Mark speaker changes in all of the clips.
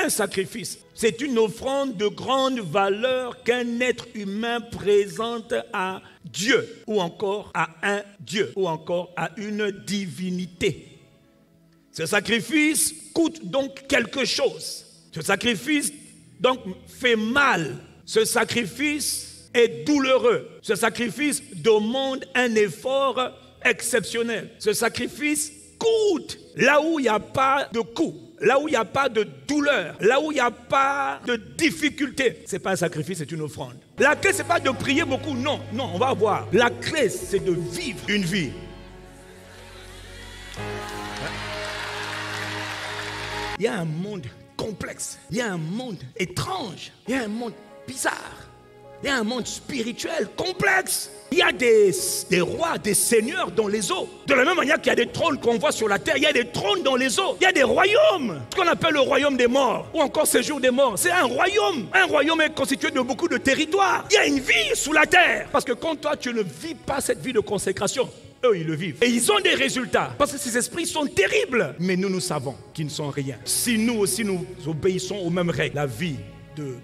Speaker 1: un sacrifice. C'est une offrande de grande valeur qu'un être humain présente à Dieu, ou encore à un Dieu, ou encore à une divinité. Ce sacrifice coûte donc quelque chose. Ce sacrifice donc fait mal. Ce sacrifice est douloureux. Ce sacrifice demande un effort exceptionnel. Ce sacrifice coûte là où il n'y a pas de coût, là où il n'y a pas de douleur, là où il n'y a pas de difficulté. Ce n'est pas un sacrifice, c'est une offrande. La clé, ce n'est pas de prier beaucoup, non, on va voir. La clé, c'est de vivre une vie. Il y a un monde complexe, il y a un monde étrange, il y a un monde bizarre, il y a un monde spirituel complexe. Il y a des rois, des seigneurs dans les eaux. De la même manière qu'il y a des trônes qu'on voit sur la terre, il y a des trônes dans les eaux. Il y a des royaumes, ce qu'on appelle le royaume des morts, ou encore séjour des morts. C'est un royaume. Un royaume est constitué de beaucoup de territoires. Il y a une vie sous la terre. Parce que quand toi, tu ne vis pas cette vie de consécration, eux, ils le vivent. Et ils ont des résultats. Parce que ces esprits sont terribles. Mais nous savons qu'ils ne sont rien. Si nous aussi, nous obéissons aux mêmes règles, la vie de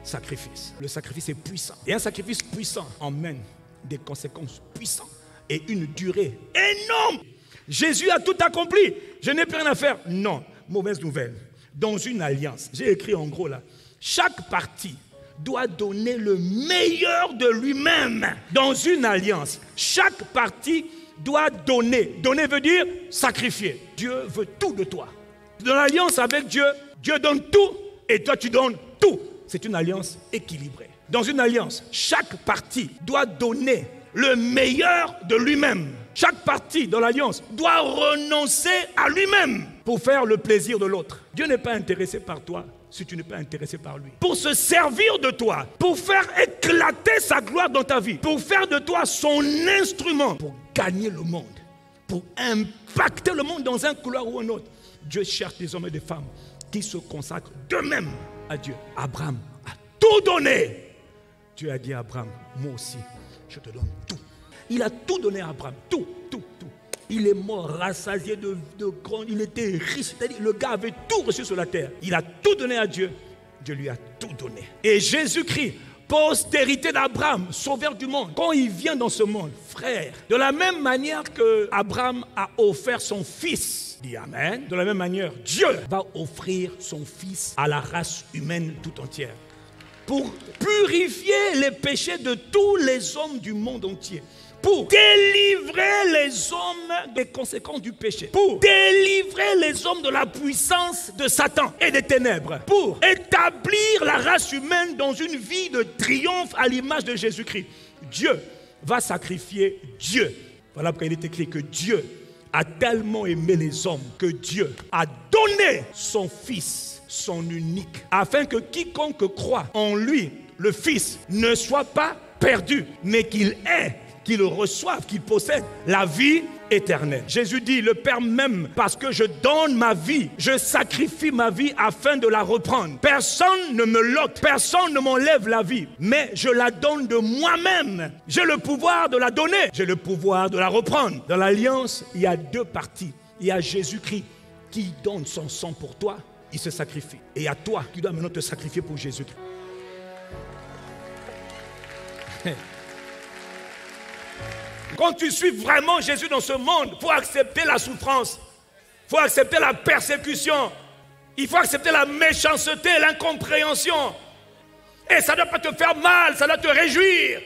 Speaker 1: sacrifice. Le sacrifice est puissant. Et un sacrifice puissant emmène des conséquences puissantes et une durée énorme. Jésus a tout accompli. Je n'ai plus rien à faire. Non, mauvaise nouvelle. Dans une alliance, j'ai écrit en gros là, chaque partie doit donner le meilleur de lui-même. Dans une alliance, chaque partie doit donner. Donner veut dire sacrifier. Dieu veut tout de toi. Dans l'alliance avec Dieu, Dieu donne tout et toi tu donnes tout. C'est une alliance équilibrée. Dans une alliance, chaque partie doit donner le meilleur de lui-même. Chaque partie dans l'alliance doit renoncer à lui-même pour faire le plaisir de l'autre. Dieu n'est pas intéressé par toi si tu n'es pas intéressé par lui. Pour se servir de toi, pour faire éclater sa gloire dans ta vie, pour faire de toi son instrument, pour gagner le monde, pour impacter le monde dans un couloir ou un autre. Dieu cherche des hommes et des femmes qui se consacrent d'eux-mêmes à Dieu. Abraham a tout donné. Dieu a dit à Abraham, moi aussi, je te donne tout. Il a tout donné à Abraham, tout. Il est mort, rassasié de grand, il était riche, c'est-à-dire le gars avait tout reçu sur la terre. Il a tout donné à Dieu, Dieu lui a tout donné. Et Jésus-Christ, postérité d'Abraham, sauveur du monde, quand il vient dans ce monde, frère, de la même manière que Abraham a offert son fils, dit Amen, de la même manière, Dieu va offrir son fils à la race humaine tout entière, pour purifier les péchés de tous les hommes du monde entier, pour délivrer les hommes des conséquences du péché, pour délivrer les hommes de la puissance de Satan et des ténèbres, pour établir la race humaine dans une vie de triomphe à l'image de Jésus-Christ. Dieu va sacrifier Dieu. Voilà pourquoi il est écrit que Dieu a tellement aimé les hommes que Dieu a donné son Fils, son unique, afin que quiconque croit en lui, le Fils, ne soit pas perdu, mais qu'il ait, qu'il reçoive, qu'il possède la vie éternelle. Jésus dit, le Père m'aime parce que je donne ma vie, je sacrifie ma vie afin de la reprendre. Personne ne me l'ôte, personne ne m'enlève la vie, mais je la donne de moi-même. J'ai le pouvoir de la donner, j'ai le pouvoir de la reprendre. Dans l'alliance, il y a deux parties. Il y a Jésus-Christ qui donne son sang pour toi, il se sacrifie. Et il y a toi qui dois maintenant te sacrifier pour Jésus-Christ. Quand tu suis vraiment Jésus dans ce monde, il faut accepter la souffrance, il faut accepter la persécution, il faut accepter la méchanceté, l'incompréhension. Et ça ne doit pas te faire mal, ça doit te réjouir.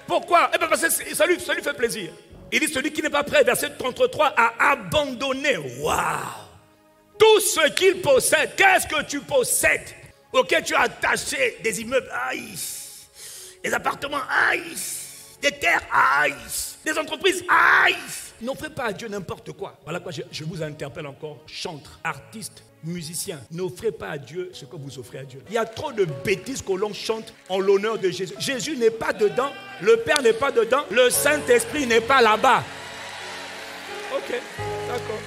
Speaker 1: Pourquoi? Eh bien parce que ça lui fait plaisir. Il dit, celui qui n'est pas prêt, verset 33, à abandonner. Waouh! Tout ce qu'il possède. Qu'est-ce que tu possèdes? Auquel tu as attaché des immeubles, aïe, des appartements, aïe, des terres, aïe, des entreprises, aïe. N'offrez pas à Dieu n'importe quoi. Voilà quoi je vous interpelle encore, chantres, artistes, musiciens. N'offrez pas à Dieu ce que vous offrez à Dieu. Il y a trop de bêtises que l'on chante en l'honneur de Jésus. Jésus n'est pas dedans, le Père n'est pas dedans, le Saint-Esprit n'est pas là-bas. Ok, d'accord.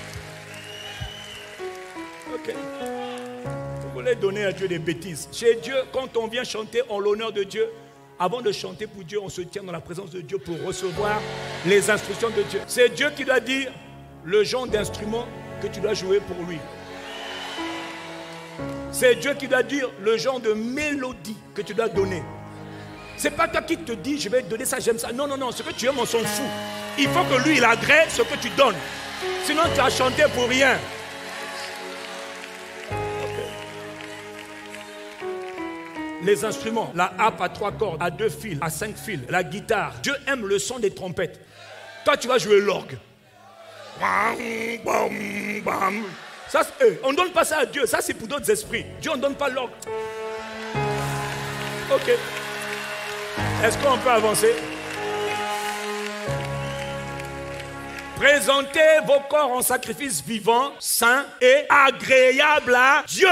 Speaker 1: Ok. Vous voulez donner à Dieu des bêtises. Chez Dieu, quand on vient chanter en l'honneur de Dieu, avant de chanter pour Dieu, on se tient dans la présence de Dieu pour recevoir les instructions de Dieu. C'est Dieu qui doit dire le genre d'instrument que tu dois jouer pour lui. C'est Dieu qui doit dire le genre de mélodie que tu dois donner. C'est pas toi qui te dis, je vais te donner ça, j'aime ça. Non, non, non, ce que tu aimes, on s'en fout. Il faut que lui, il agrée ce que tu donnes. Sinon, tu as chanté pour rien. Les instruments, la harpe à 3 cordes, à 2 fils, à 5 fils, la guitare. Dieu aime le son des trompettes. Toi, tu vas jouer l'orgue. Ça, on ne donne pas ça à Dieu. Ça, c'est pour d'autres esprits. Dieu, on ne donne pas l'orgue. Ok. Est-ce qu'on peut avancer? Présentez vos corps en sacrifice vivant, saint et agréable à Dieu.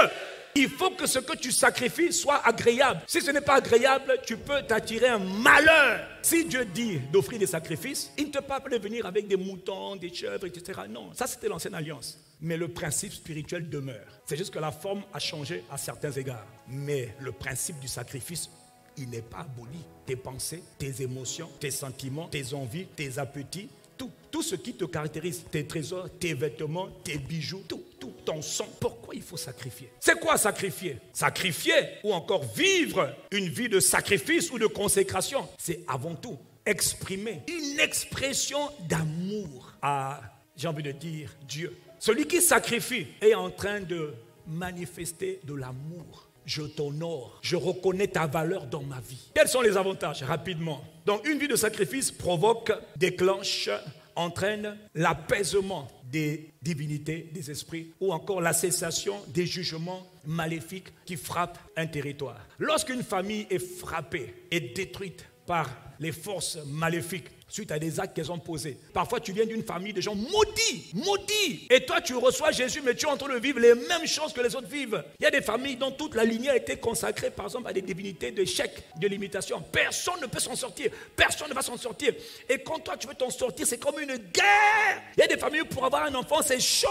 Speaker 1: Il faut que ce que tu sacrifies soit agréable. Si ce n'est pas agréable, tu peux t'attirer un malheur. Si Dieu dit d'offrir des sacrifices, il ne te parle pas de venir avec des moutons, des chèvres, etc. Non, ça c'était l'ancienne alliance. Mais le principe spirituel demeure. C'est juste que la forme a changé à certains égards. Mais le principe du sacrifice, il n'est pas aboli. Tes pensées, tes émotions, tes sentiments, tes envies, tes appétits, tout ce qui te caractérise, tes trésors, tes vêtements, tes bijoux, tout ton sang. Pourquoi il faut sacrifier? C'est quoi sacrifier? Sacrifier ou encore vivre une vie de sacrifice ou de consécration, c'est avant tout exprimer une expression d'amour à, j'ai envie de dire, Dieu. Celui qui sacrifie est en train de manifester de l'amour. Je t'honore, je reconnais ta valeur dans ma vie. Quels sont les avantages? Rapidement. Donc une vie de sacrifice provoque, déclenche, entraîne l'apaisement des divinités, des esprits, ou encore la cessation des jugements maléfiques qui frappent un territoire. Lorsqu'une famille est frappée et détruite par les forces maléfiques, suite à des actes qu'elles ont posés. Parfois, tu viens d'une famille de gens maudits. Et toi, tu reçois Jésus, mais tu es en train de vivre les mêmes choses que les autres vivent. Il y a des familles dont toute la lignée a été consacrée, par exemple, à des divinités d'échec, de limitation. Personne ne peut s'en sortir. Personne ne va s'en sortir. Et quand toi, tu veux t'en sortir, c'est comme une guerre. Il y a des familles où pour avoir un enfant, c'est chaud.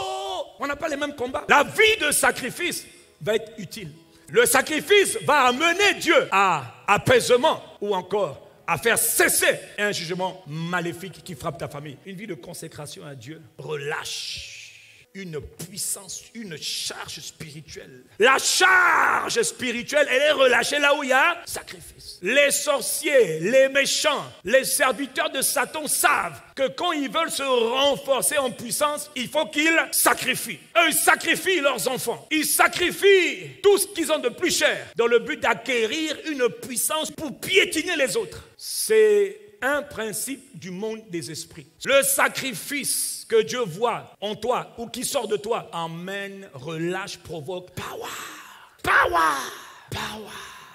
Speaker 1: On n'a pas les mêmes combats. La vie de sacrifice va être utile. Le sacrifice va amener Dieu à apaisement ou encore à faire cesser un jugement maléfique qui frappe ta famille. Une vie de consécration à Dieu relâche une puissance, une charge spirituelle. La charge spirituelle, elle est relâchée là où il y a sacrifice. Les sorciers, les méchants, les serviteurs de Satan savent que quand ils veulent se renforcer en puissance, il faut qu'ils sacrifient. Eux, ils sacrifient leurs enfants. Ils sacrifient tout ce qu'ils ont de plus cher dans le but d'acquérir une puissance pour piétiner les autres. C'est un principe du monde des esprits. Le sacrifice que Dieu voit en toi ou qui sort de toi emmène, relâche, provoque power.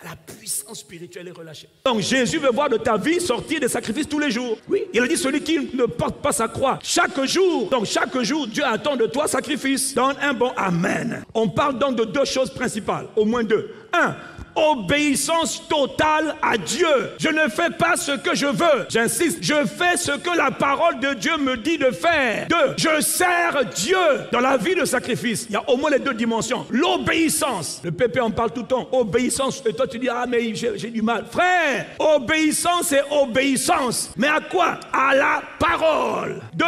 Speaker 1: La puissance spirituelle est relâchée. Donc Jésus veut voir de ta vie sortir des sacrifices tous les jours. Oui, il a dit celui qui ne porte pas sa croix chaque jour. Donc chaque jour, Dieu attend de toi sacrifice. Donne un bon amen. On parle donc de 2 choses principales, au moins 2. 1. Obéissance totale à Dieu. Je ne fais pas ce que je veux. J'insiste, je fais ce que la parole de Dieu me dit de faire. 2. Je sers Dieu dans la vie de sacrifice. Il y a au moins les 2 dimensions. L'obéissance. Le pépé en parle tout le temps. Obéissance. Et toi tu dis, ah mais j'ai du mal. Frère, obéissance c'est obéissance. Mais à quoi? À la parole. 2.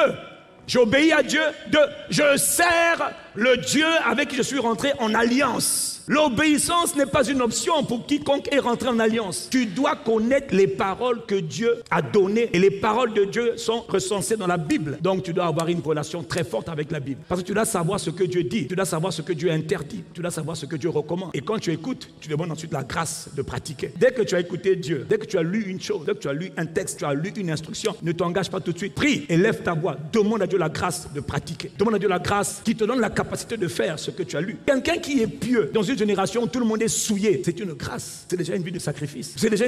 Speaker 1: J'obéis à Dieu. 2. Je sers le Dieu avec qui je suis rentré en alliance. L'obéissance n'est pas une option pour quiconque est rentré en alliance. Tu dois connaître les paroles que Dieu a données. Et les paroles de Dieu sont recensées dans la Bible. Donc tu dois avoir une relation très forte avec la Bible. Parce que tu dois savoir ce que Dieu dit. Tu dois savoir ce que Dieu interdit. Tu dois savoir ce que Dieu recommande. Et quand tu écoutes, tu demandes ensuite la grâce de pratiquer. Dès que tu as écouté Dieu, dès que tu as lu une chose, dès que tu as lu un texte, tu as lu une instruction, ne t'engage pas tout de suite. Prie, élève ta voix. Demande à Dieu la grâce de pratiquer. Demande à Dieu la grâce qui te donne la capacité de faire ce que tu as lu. Quelqu'un qui est pieux dans une génération où tout le monde est souillé, c'est une grâce. C'est déjà une vie de sacrifice. C'est déjà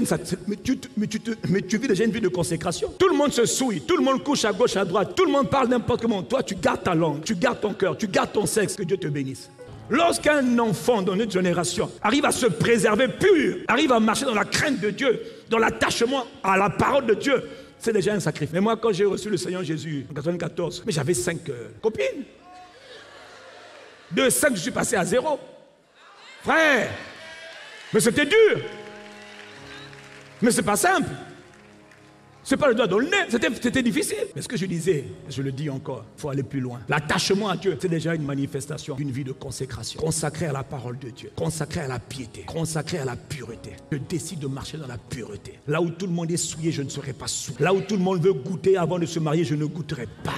Speaker 1: mais tu vis déjà une vie de consécration. Tout le monde se souille, tout le monde couche à gauche, à droite, tout le monde parle n'importe comment. Toi, tu gardes ta langue, tu gardes ton cœur, tu gardes ton sexe. Que Dieu te bénisse. Lorsqu'un enfant dans notre génération arrive à se préserver pur, arrive à marcher dans la crainte de Dieu, dans l'attachement à la parole de Dieu, c'est déjà un sacrifice. Mais moi, quand j'ai reçu le Seigneur Jésus en 1994, mais j'avais 5 copines. De 5, je suis passé à 0. Frère, mais c'était dur. Mais c'est pas simple. C'est pas le doigt dans le nez, c'était difficile. Mais ce que je disais, je le dis encore, il faut aller plus loin. L'attachement à Dieu, c'est déjà une manifestation d'une vie de consécration. Consacré à la parole de Dieu, consacré à la piété, consacré à la pureté. Je décide de marcher dans la pureté. Là où tout le monde est souillé, je ne serai pas souillé. Là où tout le monde veut goûter avant de se marier, je ne goûterai pas.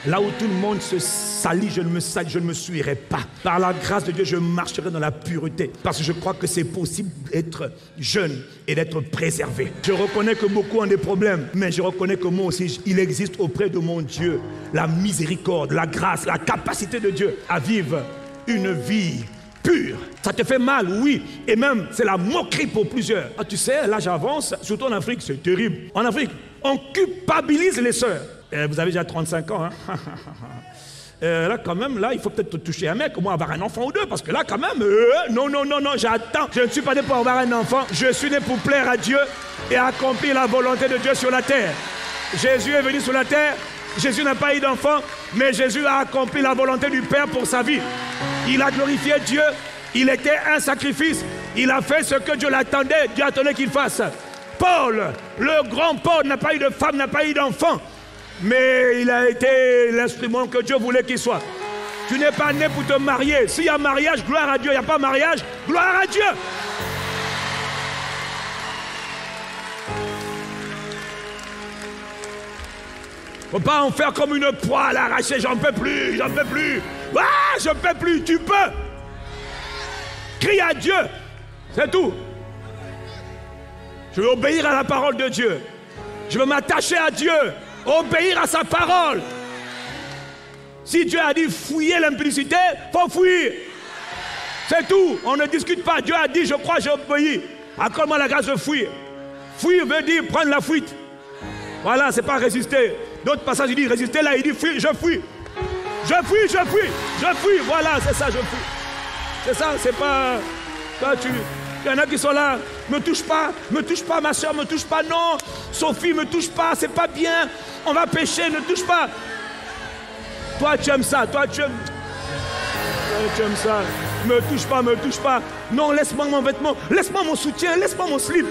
Speaker 1: Là où tout le monde se salit, je ne me souillerai pas. Par la grâce de Dieu, je marcherai dans la pureté. Parce que je crois que c'est possible d'être jeune et d'être préservé. Je reconnais que beaucoup ont des problèmes, mais je reconnais que moi aussi, il existe auprès de mon Dieu la miséricorde, la grâce, la capacité de Dieu à vivre une vie pure. Ça te fait mal, oui. Et même, c'est la moquerie pour plusieurs. Ah, tu sais, là j'avance, surtout en Afrique, c'est terrible. En Afrique, on culpabilise les sœurs. Vous avez déjà 35 ans, hein? Là, quand même, là, il faut peut-être toucher un mec, au moins avoir un enfant ou deux, parce que là, quand même, non, j'attends. Je ne suis pas né pour avoir un enfant, je suis né pour plaire à Dieu et accomplir la volonté de Dieu sur la terre. Jésus est venu sur la terre, Jésus n'a pas eu d'enfant, mais Jésus a accompli la volonté du Père pour sa vie. Il a glorifié Dieu, il était un sacrifice, il a fait ce que Dieu l'attendait, Dieu attendait qu'il fasse. Paul, le grand Paul, n'a pas eu de femme, n'a pas eu d'enfant. Mais il a été l'instrument que Dieu voulait qu'il soit. Tu n'es pas né pour te marier. S'il y a mariage, gloire à Dieu. Il n'y a pas mariage, gloire à Dieu. Il ne faut pas en faire comme une poêle arrachée. J'en peux plus, j'en peux plus. Ah, je ne peux plus. Tu peux. Crie à Dieu. C'est tout. Je veux obéir à la parole de Dieu. Je veux m'attacher à Dieu. Obéir à sa parole. Si Dieu a dit fouiller l'impudicité, il faut fuir. C'est tout. On ne discute pas. Dieu a dit je crois, j'ai obéi. Accorde-moi la grâce de fuir. Fuir veut dire prendre la fuite. Voilà, c'est pas résister. D'autres passages il dit résister, là il dit fuir, je fuis. Je fuis, je fuis, je fuis. Voilà, c'est ça, je fuis. C'est ça, c'est pas. Toi, il y en a qui sont là, me touche pas, ma soeur, me touche pas, non, Sophie, me touche pas, c'est pas bien, on va pécher, ne touche pas. Toi, tu aimes ça, toi, tu aimes ça, me touche pas, non, laisse-moi mon vêtement, laisse-moi mon soutien, laisse-moi mon slip.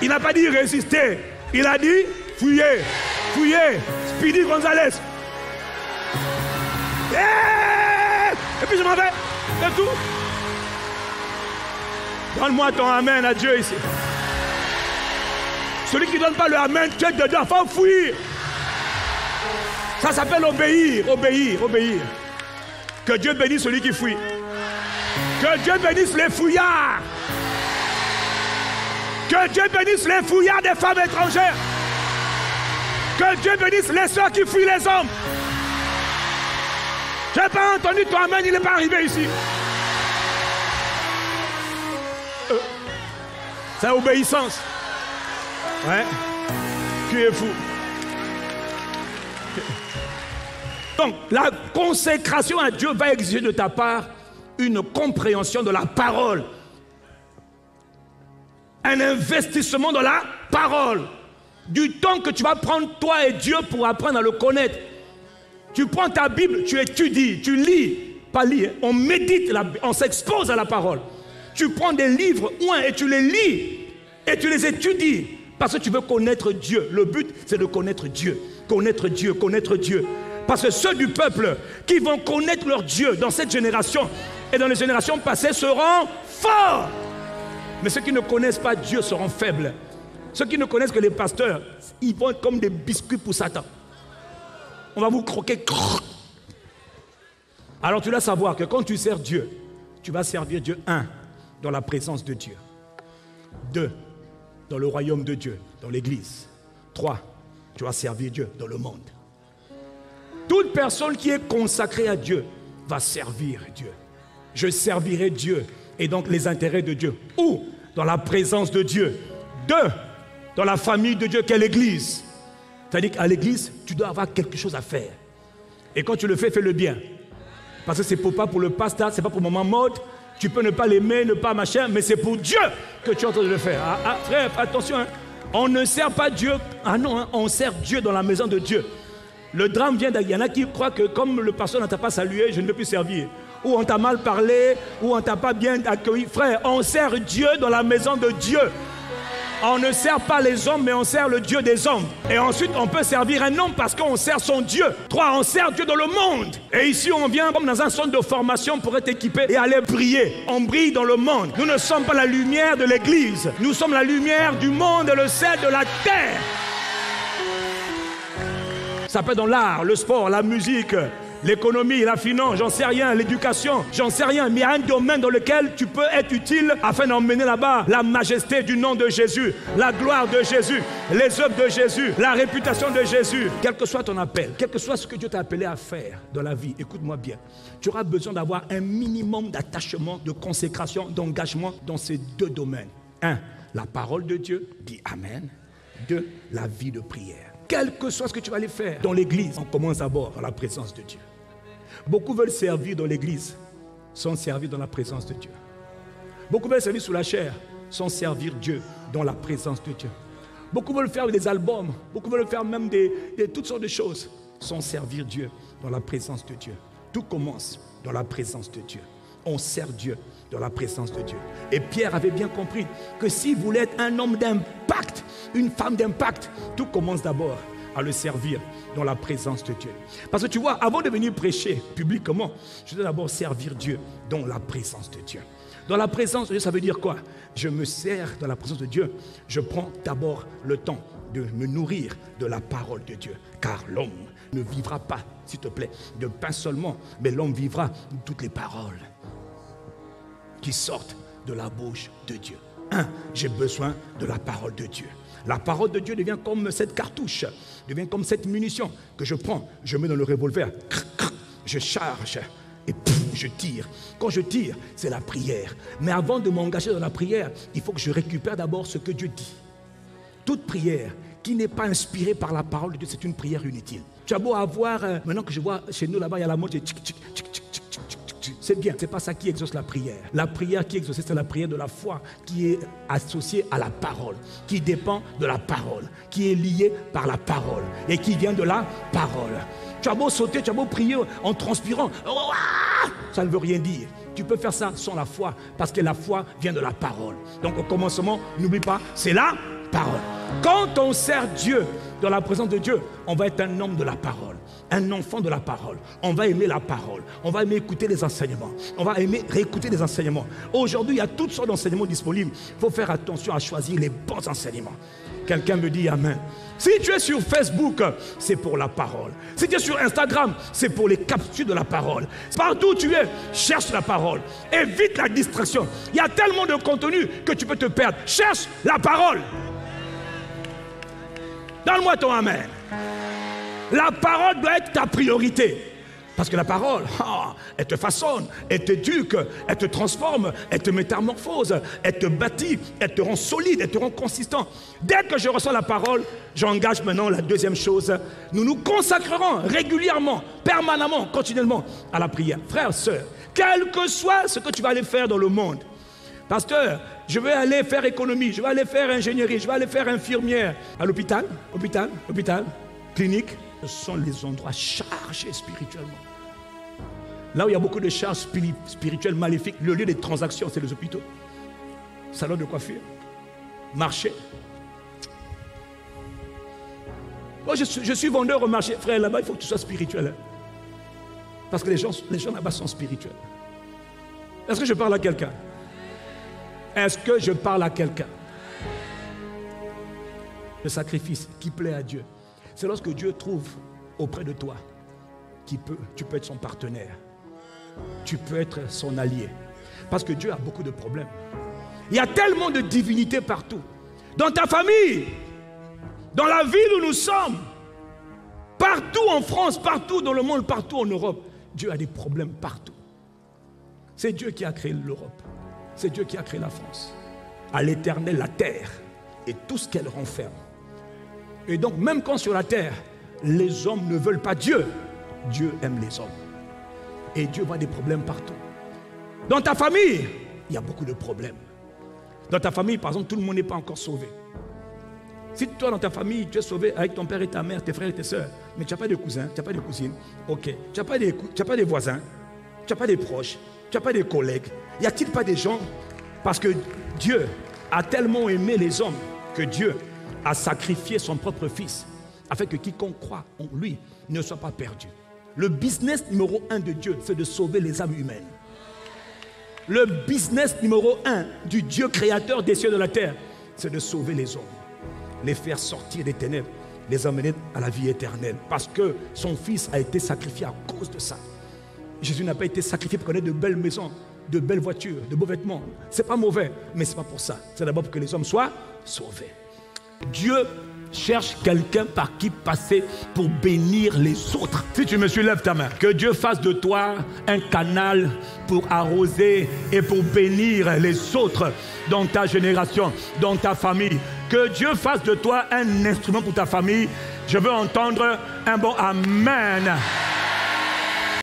Speaker 1: Il n'a pas dit résister, il a dit fouiller, Speedy Gonzalez. Et puis je m'en vais, c'est tout. Donne-moi ton amen à Dieu ici. Celui qui ne donne pas le amen, tu es dedans, il faut fuir. Ça s'appelle obéir. Que Dieu bénisse celui qui fuit. Que Dieu bénisse les fouillards. Que Dieu bénisse les fouillards des femmes étrangères. Que Dieu bénisse les sœurs qui fuient les hommes. Je n'ai pas entendu ton amen, il n'est pas arrivé ici. C'est obéissance. Ouais. Tu es fou. Donc, la consécration à Dieu va exiger de ta part une compréhension de la parole. Un investissement dans la parole. Du temps que tu vas prendre toi et Dieu pour apprendre à le connaître. Tu prends ta Bible, tu étudies, tu lis. Pas lire, on médite, on s'expose à la parole. Tu prends des livres, et tu les lis, et tu les étudies, parce que tu veux connaître Dieu. Le but, c'est de connaître Dieu. Connaître Dieu, connaître Dieu. Parce que ceux du peuple qui vont connaître leur Dieu dans cette génération et dans les générations passées seront forts. Mais ceux qui ne connaissent pas Dieu seront faibles. Ceux qui ne connaissent que les pasteurs, ils vont être comme des biscuits pour Satan. On va vous croquer. Alors tu dois savoir que quand tu sers Dieu, tu vas servir Dieu, 1, dans la présence de Dieu. 2, dans le royaume de Dieu, dans l'église. 3, tu vas servir Dieu dans le monde. Toute personne qui est consacrée à Dieu va servir Dieu. Je servirai Dieu et donc les intérêts de Dieu. Ou dans la présence de Dieu. 2, dans la famille de Dieu qu'est l'église. C'est-à-dire qu'à l'église, tu dois avoir quelque chose à faire. Et quand tu le fais, fais-le bien. Parce que c'est pas pour le pasteur, c'est pas pour maman mode. Tu peux ne pas l'aimer, ne pas machin, mais c'est pour Dieu que tu es en train de le faire. Frère, attention, hein. On ne sert pas Dieu. Ah non, hein, on sert Dieu dans la maison de Dieu. Le drame vient d'il y en a qui croient que comme le pasteur ne t'a pas salué, je ne peux plus servir. Ou on t'a mal parlé, ou on t'a pas bien accueilli. Frère, on sert Dieu dans la maison de Dieu. On ne sert pas les hommes, mais on sert le Dieu des hommes. Et ensuite, on peut servir un homme parce qu'on sert son Dieu. 3, on sert Dieu dans le monde. Et ici, on vient comme dans un centre de formation pour être équipé et aller briller. On brille dans le monde. Nous ne sommes pas la lumière de l'église. Nous sommes la lumière du monde et le sel de la terre. Ça peut être dans l'art, le sport, la musique, l'économie, la finance, j'en sais rien, l'éducation, j'en sais rien. Mais il y a un domaine dans lequel tu peux être utile afin d'emmener là-bas la majesté du nom de Jésus, la gloire de Jésus, les œuvres de Jésus, la réputation de Jésus. Quel que soit ton appel, quel que soit ce que Dieu t'a appelé à faire dans la vie, écoute-moi bien, tu auras besoin d'avoir un minimum d'attachement, de consécration, d'engagement dans ces 2 domaines. 1, la parole de Dieu, dis Amen. 2, la vie de prière. Quel que soit ce que tu vas aller faire dans l'église, on commence d'abord dans la présence de Dieu. Beaucoup veulent servir dans l'église sans servir dans la présence de Dieu. Beaucoup veulent servir sous la chair sans servir Dieu dans la présence de Dieu. Beaucoup veulent faire des albums, beaucoup veulent faire même toutes sortes de choses sans servir Dieu dans la présence de Dieu. Tout commence dans la présence de Dieu. On sert Dieu dans la présence de Dieu. Et Pierre avait bien compris que s'il voulait être un homme d'impact, une femme d'impact, tout commence d'abord à le servir dans la présence de Dieu. Parce que tu vois, avant de venir prêcher publiquement, je dois d'abord servir Dieu dans la présence de Dieu. Dans la présence de Dieu, ça veut dire quoi? Je me sers dans la présence de Dieu. Je prends d'abord le temps de me nourrir de la parole de Dieu. Car l'homme ne vivra pas, s'il te plaît, de pain seulement, mais l'homme vivra de toutes les paroles qui sortent de la bouche de Dieu. 1, j'ai besoin de la parole de Dieu. La parole de Dieu devient comme cette cartouche, devient comme cette munition que je prends, je mets dans le revolver, je charge et je tire. Quand je tire, c'est la prière. Mais avant de m'engager dans la prière, il faut que je récupère d'abord ce que Dieu dit. Toute prière qui n'est pas inspirée par la parole de Dieu, c'est une prière inutile. Tu as beau avoir, maintenant que je vois chez nous là-bas, il y a la montre, c'est bien, c'est pas ça qui exauce la prière. La prière qui exauce, c'est la prière de la foi qui est associée à la parole, qui dépend de la parole, qui est liée par la parole et qui vient de la parole. Tu as beau sauter, tu as beau prier en transpirant, ça ne veut rien dire. Tu peux faire ça sans la foi parce que la foi vient de la parole. Donc au commencement, n'oublie pas, c'est la parole. Quand on sert Dieu dans la présence de Dieu, on va être un homme de la parole, un enfant de la parole. On va aimer la parole, on va aimer écouter les enseignements, on va aimer réécouter les enseignements. Aujourd'hui, il y a toutes sortes d'enseignements disponibles. Il faut faire attention à choisir les bons enseignements. Quelqu'un me dit Amen. Si tu es sur Facebook, c'est pour la parole. Si tu es sur Instagram, c'est pour les captures de la parole. Partout où tu es, cherche la parole. Évite la distraction. Il y a tellement de contenu que tu peux te perdre. Cherche la parole. Donne-moi ton Amen. La parole doit être ta priorité. Parce que la parole, elle te façonne, elle t'éduque, elle te transforme, elle te métamorphose, elle te bâtit, elle te rend solide, elle te rend consistant. Dès que je reçois la parole, j'engage maintenant la deuxième chose. Nous nous consacrerons régulièrement, permanemment, continuellement à la prière. Frères, sœurs, quel que soit ce que tu vas aller faire dans le monde, pasteur, je vais aller faire économie, je vais aller faire ingénierie, je vais aller faire infirmière à l'hôpital, clinique. Ce sont les endroits chargés spirituellement. Là où il y a beaucoup de charges spirituelles maléfiques, le lieu des transactions, c'est les hôpitaux. Salon de coiffure, marché. Moi, je suis vendeur au marché. Frère, là-bas, il faut que tu sois spirituel. Parce que les gens là-bas sont spirituels. Est-ce que je parle à quelqu'un? Est-ce que je parle à quelqu'un? Le sacrifice qui plaît à Dieu, c'est lorsque Dieu trouve auprès de toi tu peux être son partenaire. Tu peux être son allié. Parce que Dieu a beaucoup de problèmes. Il y a tellement de divinités partout. Dans ta famille, dans la ville où nous sommes, partout en France, partout dans le monde, partout en Europe, Dieu a des problèmes partout. C'est Dieu qui a créé l'Europe. C'est Dieu qui a créé la France. À l'Éternel, la terre et tout ce qu'elle renferme. Et donc, même quand sur la terre, les hommes ne veulent pas Dieu, Dieu aime les hommes. Et Dieu voit des problèmes partout. Dans ta famille, il y a beaucoup de problèmes. Dans ta famille, par exemple, tout le monde n'est pas encore sauvé. Si toi, dans ta famille, tu es sauvé avec ton père et ta mère, tes frères et tes soeurs, mais tu n'as pas de cousins, tu n'as pas de cousines, ok, tu n'as pas des voisins, tu n'as pas des proches, tu n'as pas des collègues. Y a-t-il pas des gens? Parce que Dieu a tellement aimé les hommes que Dieu a sacrifié son propre fils afin que quiconque croit en lui ne soit pas perdu. Le business numéro 1 de Dieu, c'est de sauver les âmes humaines. Le business numéro 1 du Dieu créateur des cieux et de la terre, c'est de sauver les hommes, les faire sortir des ténèbres, les amener à la vie éternelle. Parce que son fils a été sacrifié à cause de ça. Jésus n'a pas été sacrifié pour qu'on ait de belles maisons, de belles voitures, de beaux vêtements. Ce n'est pas mauvais, mais ce n'est pas pour ça. C'est d'abord pour que les hommes soient sauvés. Dieu cherche quelqu'un par qui passer pour bénir les autres. Si tu me suis, lève ta main. Que Dieu fasse de toi un canal pour arroser et pour bénir les autres dans ta génération, dans ta famille. Que Dieu fasse de toi un instrument pour ta famille. Je veux entendre un bon Amen.